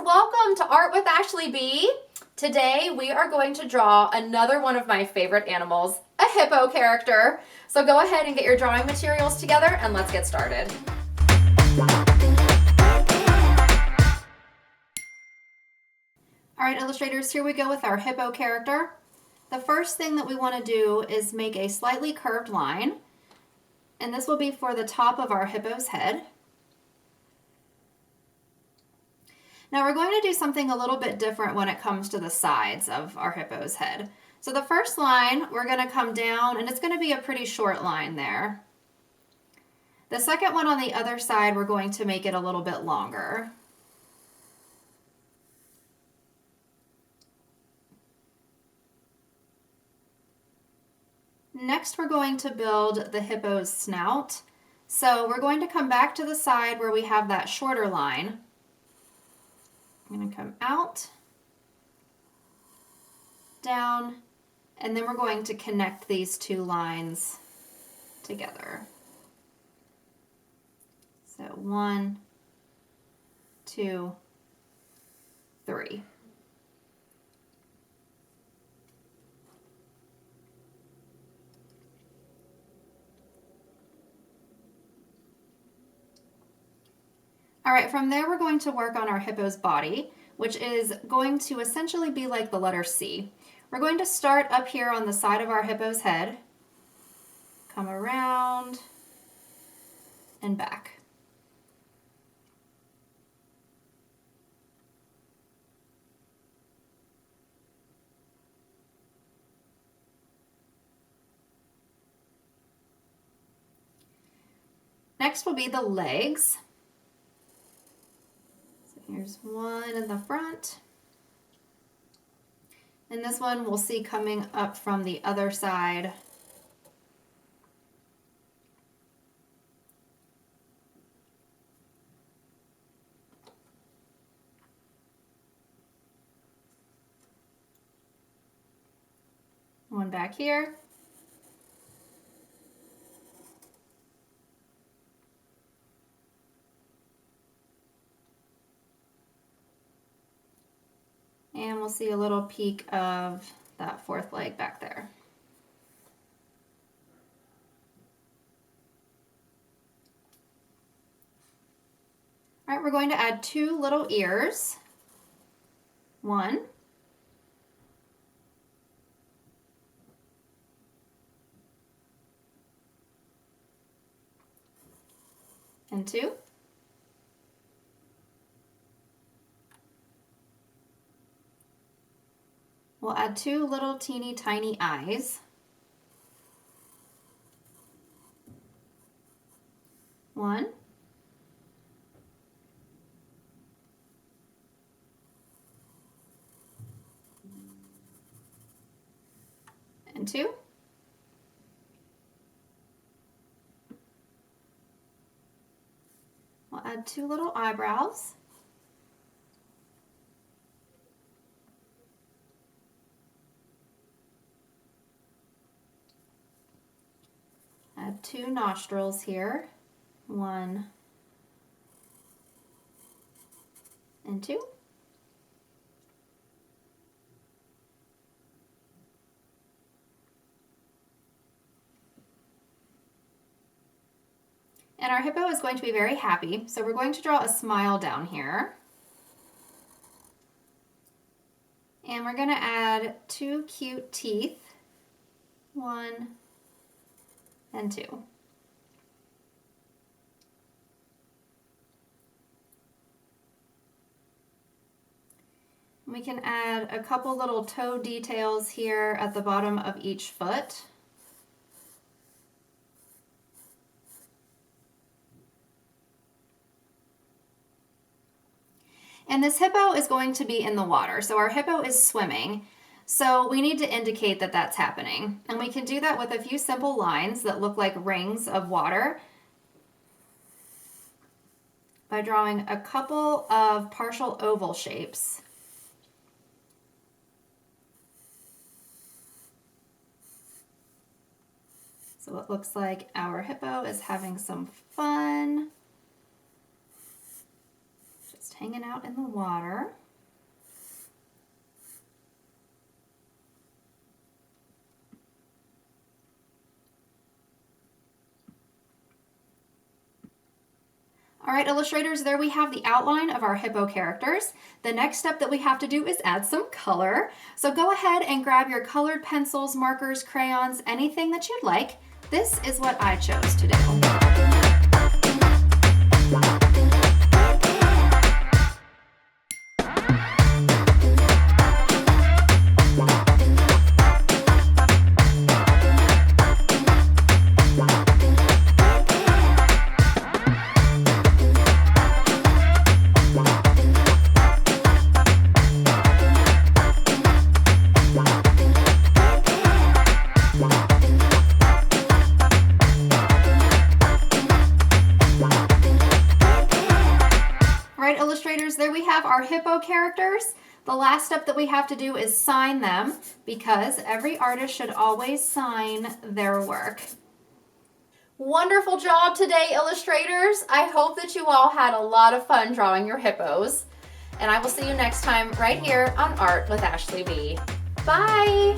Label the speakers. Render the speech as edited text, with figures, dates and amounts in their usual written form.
Speaker 1: welcome to Art with Ashley B. Today we are going to draw another one of my favorite animals, a hippo character. So go ahead and get your drawing materials together and let's get started. Alright illustrators, here we go with our hippo character. The first thing that we want to do is make a slightly curved line, and this will be for the top of our hippo's head. Now we're going to do something a little bit different when it comes to the sides of our hippo's head. So the first line, we're going to come down, and it's going to be a pretty short line there. The second one on the other side, we're going to make it a little bit longer. Next, we're going to build the hippo's snout. So we're going to come back to the side where we have that shorter line. I'm going to come out, down, and then we're going to connect these two lines together. So 1, 2, 3. All right, from there we're going to work on our hippo's body, which is going to essentially be like the letter C. We're going to start up here on the side of our hippo's head, come around, and back. Next will be the legs. Here's one in the front, and this one we'll see coming up from the other side. One back here. And we'll see a little peek of that fourth leg back there. All right, we're going to add 2 little ears. 1. And 2. We'll add 2 little teeny tiny eyes. 1. And 2. We'll add 2 little eyebrows. Add 2 nostrils here, 1 and 2. And our hippo is going to be very happy, so we're going to draw a smile down here. And we're going to add 2 cute teeth, 1 and 2. We can add a couple little toe details here at the bottom of each foot. And this hippo is going to be in the water, so our hippo is swimming. So we need to indicate that that's happening. And we can do that with a few simple lines that look like rings of water by drawing a couple of partial oval shapes. So it looks like our hippo is having some fun. hanging out in the water. All right, illustrators, there we have the outline of our hippo characters. The next step that we have to do is add some color. So go ahead and grab your colored pencils, markers, crayons, anything that you'd like. This is what I chose to do. Illustrators, there we have our hippo characters. The last step that we have to do is sign them, because every artist should always sign their work. Wonderful job today, illustrators. I hope that you all had a lot of fun drawing your hippos. And I will see you next time right here on Art with Ashley B. Bye!